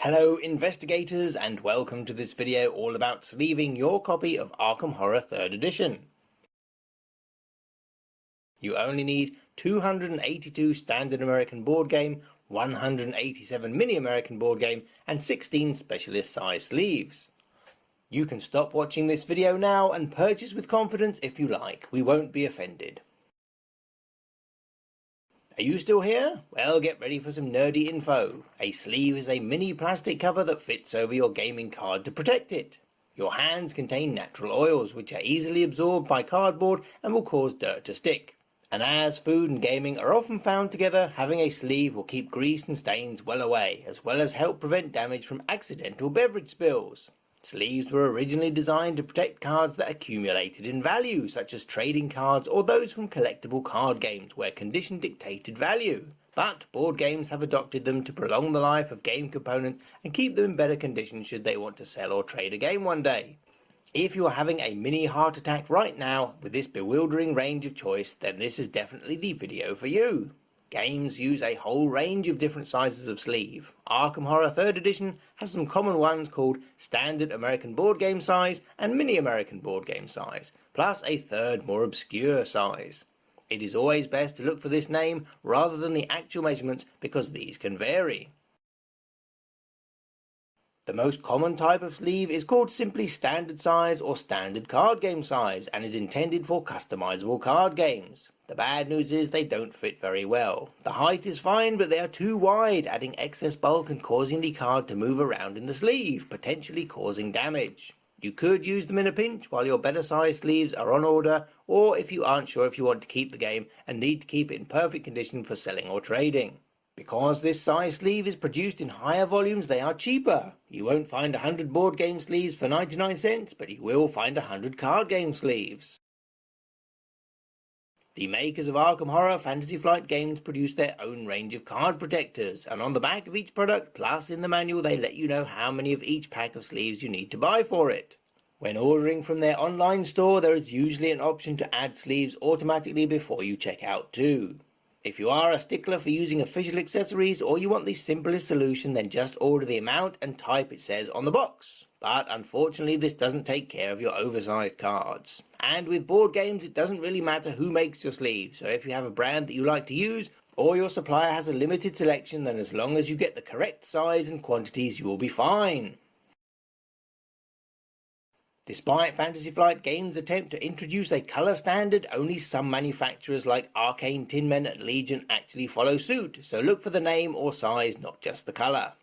Hello investigators, and welcome to this video all about sleeving your copy of Arkham Horror Third Edition. You only need 282 standard American board game, 187 mini American board game, and 16 specialist size sleeves. You can stop watching this video now and purchase with confidence if you like. We won't be offended. Are you still here? Well, get ready for some nerdy info. A sleeve is a mini plastic cover that fits over your gaming card to protect it. Your hands contain natural oils which are easily absorbed by cardboard and will cause dirt to stick. And as food and gaming are often found together, having a sleeve will keep grease and stains well away, as well as help prevent damage from accidental beverage spills. Sleeves were originally designed to protect cards that accumulated in value, such as trading cards or those from collectible card games where condition dictated value. But board games have adopted them to prolong the life of game components and keep them in better condition should they want to sell or trade a game one day. If you are having a mini heart attack right now with this bewildering range of choice, then this is definitely the video for you. Games use a whole range of different sizes of sleeve. Arkham Horror Third Edition has some common ones called Standard American Board Game Size and Mini American Board Game Size, plus a third more obscure size. It is always best to look for this name rather than the actual measurements because these can vary. The most common type of sleeve is called simply standard size or standard card game size and is intended for customizable card games. The bad news is they don't fit very well. The height is fine, but they are too wide, adding excess bulk and causing the card to move around in the sleeve, potentially causing damage. You could use them in a pinch while your better size sleeves are on order, or if you aren't sure if you want to keep the game and need to keep it in perfect condition for selling or trading. Because this size sleeve is produced in higher volumes, they are cheaper. You won't find 100 board game sleeves for 99 cents, but you will find 100 card game sleeves. The makers of Arkham Horror Fantasy Flight games produce their own range of card protectors, and on the back of each product, plus in the manual, they let you know how many of each pack of sleeves you need to buy for it. When ordering from their online store, there is usually an option to add sleeves automatically before you check out too. If you are a stickler for using official accessories or you want the simplest solution, then just order the amount and type it says on the box. But unfortunately this doesn't take care of your oversized cards. And with board games it doesn't really matter who makes your sleeve, so if you have a brand that you like to use or your supplier has a limited selection, then as long as you get the correct size and quantities you will be fine. Despite Fantasy Flight Games' attempt to introduce a colour standard, only some manufacturers like Arcane Tin Men and Legion actually follow suit, so look for the name or size, not just the colour.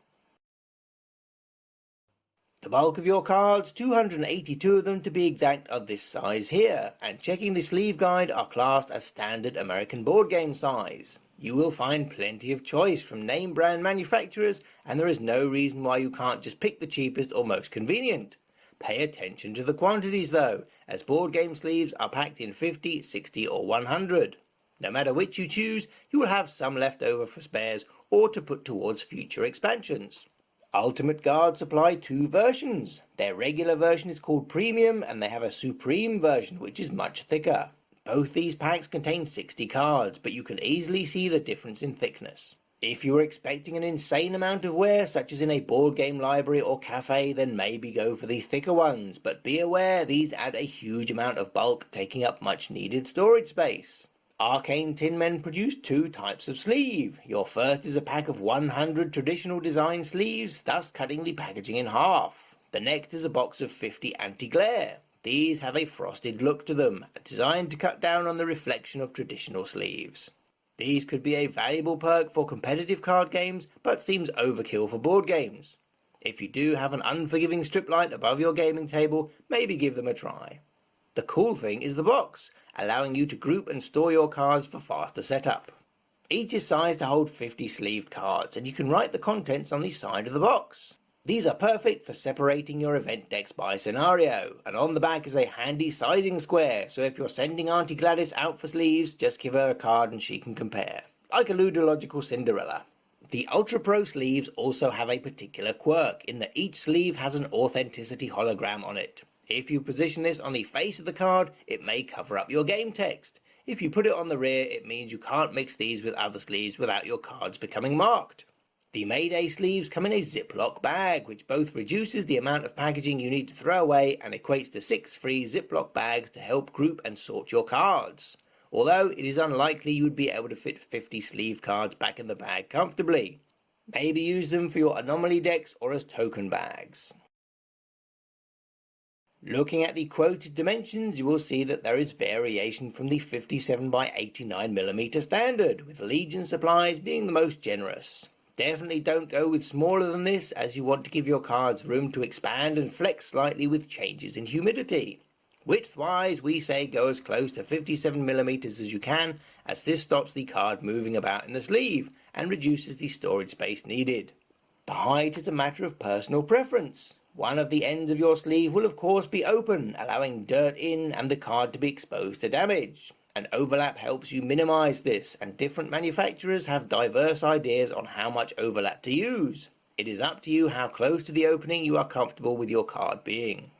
The bulk of your cards, 282 of them to be exact, are this size here, and checking the sleeve guide are classed as standard American board game size. You will find plenty of choice from name brand manufacturers, and there is no reason why you can't just pick the cheapest or most convenient. Pay attention to the quantities though, as board game sleeves are packed in 50, 60 or 100. No matter which you choose, you will have some left over for spares or to put towards future expansions. Ultimate Guard supply two versions. Their regular version is called Premium and they have a Supreme version which is much thicker. Both these packs contain 60 cards, but you can easily see the difference in thickness. If you are expecting an insane amount of wear, such as in a board game library or cafe, then maybe go for the thicker ones, but be aware these add a huge amount of bulk, taking up much needed storage space. Arcane Tin Men produce two types of sleeve. Your first is a pack of 100 traditional design sleeves, thus cutting the packaging in half. The next is a box of 50 anti-glare. These have a frosted look to them, designed to cut down on the reflection of traditional sleeves. These could be a valuable perk for competitive card games, but seems overkill for board games. If you do have an unforgiving strip light above your gaming table, maybe give them a try. The cool thing is the box, allowing you to group and store your cards for faster setup. Each is sized to hold 50 sleeved cards, and you can write the contents on the side of the box. These are perfect for separating your event decks by scenario, and on the back is a handy sizing square, so if you're sending Auntie Gladys out for sleeves, just give her a card and she can compare. Like a ludological Cinderella. The Ultra Pro sleeves also have a particular quirk, in that each sleeve has an authenticity hologram on it. If you position this on the face of the card, it may cover up your game text. If you put it on the rear, it means you can't mix these with other sleeves without your cards becoming marked. The Mayday sleeves come in a Ziploc bag, which both reduces the amount of packaging you need to throw away and equates to 6 free Ziploc bags to help group and sort your cards. Although it is unlikely you would be able to fit 50 sleeve cards back in the bag comfortably. Maybe use them for your anomaly decks or as token bags. Looking at the quoted dimensions, you will see that there is variation from the 57 by 89mm standard, with Legion supplies being the most generous. Definitely don't go with smaller than this, as you want to give your cards room to expand and flex slightly with changes in humidity. Width-wise, we say go as close to 57mm as you can, as this stops the card moving about in the sleeve and reduces the storage space needed. The height is a matter of personal preference. One of the ends of your sleeve will of course be open, allowing dirt in and the card to be exposed to damage. An overlap helps you minimize this, and different manufacturers have diverse ideas on how much overlap to use. It is up to you how close to the opening you are comfortable with your card being.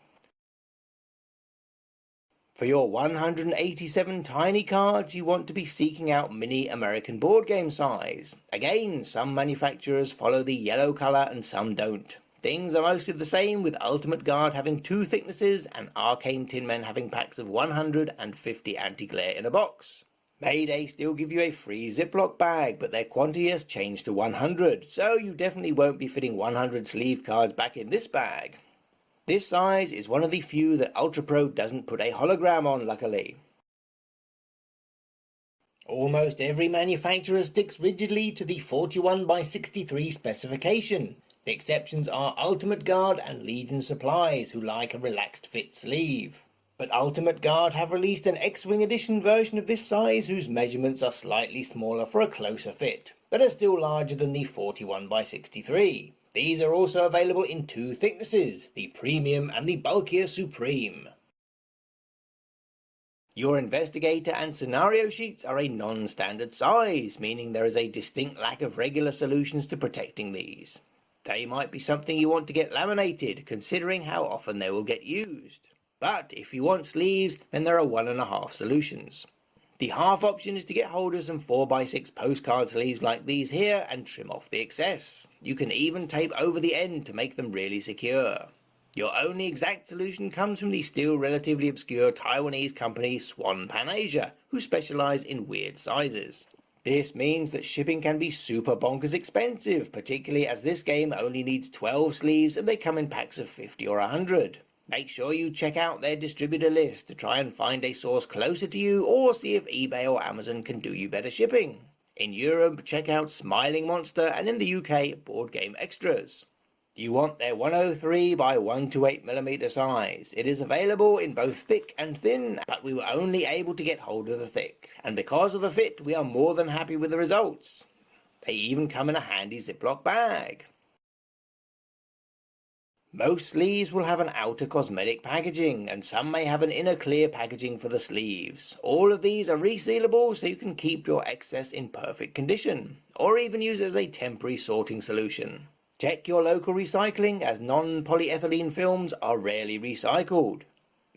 For your 187 tiny cards, you want to be seeking out mini American board game size. Again, some manufacturers follow the yellow colour and some don't. Things are mostly the same, with Ultimate Guard having 2 thicknesses and Arcane Tin Men having packs of 100 and 50 anti-glare in a box. Mayday still give you a free Ziploc bag, but their quantity has changed to 100, so you definitely won't be fitting 100 sleeved cards back in this bag. This size is one of the few that Ultra Pro doesn't put a hologram on, luckily. Almost every manufacturer sticks rigidly to the 41 by 63 specification. The exceptions are Ultimate Guard and Legion Supplies, who like a relaxed fit sleeve. But Ultimate Guard have released an X-Wing edition version of this size whose measurements are slightly smaller for a closer fit, but are still larger than the 41 by 63. These are also available in 2 thicknesses, the Premium and the bulkier Supreme. Your Investigator and Scenario sheets are a non-standard size, meaning there is a distinct lack of regular solutions to protecting these. They might be something you want to get laminated, considering how often they will get used. But if you want sleeves, then there are 1.5 solutions. The half option is to get hold of some 4x6 postcard sleeves like these here and trim off the excess. You can even tape over the end to make them really secure. Your only exact solution comes from the still relatively obscure Taiwanese company Swan Pan Asia, who specialise in weird sizes. This means that shipping can be super bonkers expensive, particularly as this game only needs 12 sleeves and they come in packs of 50 or 100. Make sure you check out their distributor list to try and find a source closer to you, or see if eBay or Amazon can do you better shipping. In Europe, check out Smiling Monster, and in the UK, Board Game Extras. You want their 103 by 128mm size. It is available in both thick and thin, but we were only able to get hold of the thick. And because of the fit, we are more than happy with the results. They even come in a handy Ziploc bag. Most sleeves will have an outer cosmetic packaging, and some may have an inner clear packaging for the sleeves. All of these are resealable, so you can keep your excess in perfect condition, or even use it as a temporary sorting solution. Check your local recycling, as non-polyethylene films are rarely recycled.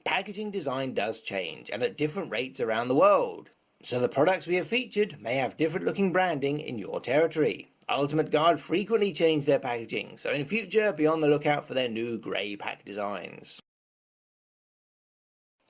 Packaging design does change, and at different rates around the world, so the products we have featured may have different looking branding in your territory. Ultimate Guard frequently change their packaging, so in future be on the lookout for their new grey pack designs.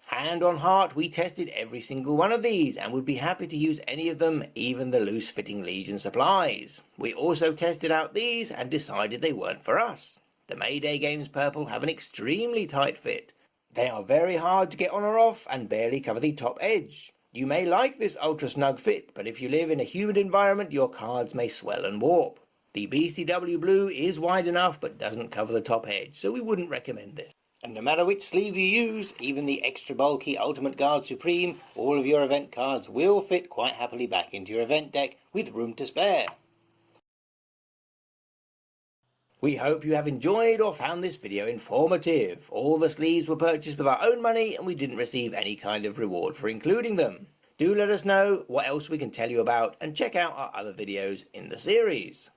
Hand on heart, we tested every single one of these and would be happy to use any of them, even the loose-fitting Legion supplies. We also tested out these and decided they weren't for us. The Mayday Games Purple have an extremely tight fit. They are very hard to get on or off and barely cover the top edge. You may like this ultra snug fit, but if you live in a humid environment, your cards may swell and warp. The BCW Blue is wide enough but doesn't cover the top edge, so we wouldn't recommend this. And no matter which sleeve you use, even the extra bulky Ultimate Guard Supreme, all of your event cards will fit quite happily back into your event deck with room to spare. We hope you have enjoyed or found this video informative. All the sleeves were purchased with our own money and we didn't receive any kind of reward for including them. Do let us know what else we can tell you about and check out our other videos in the series.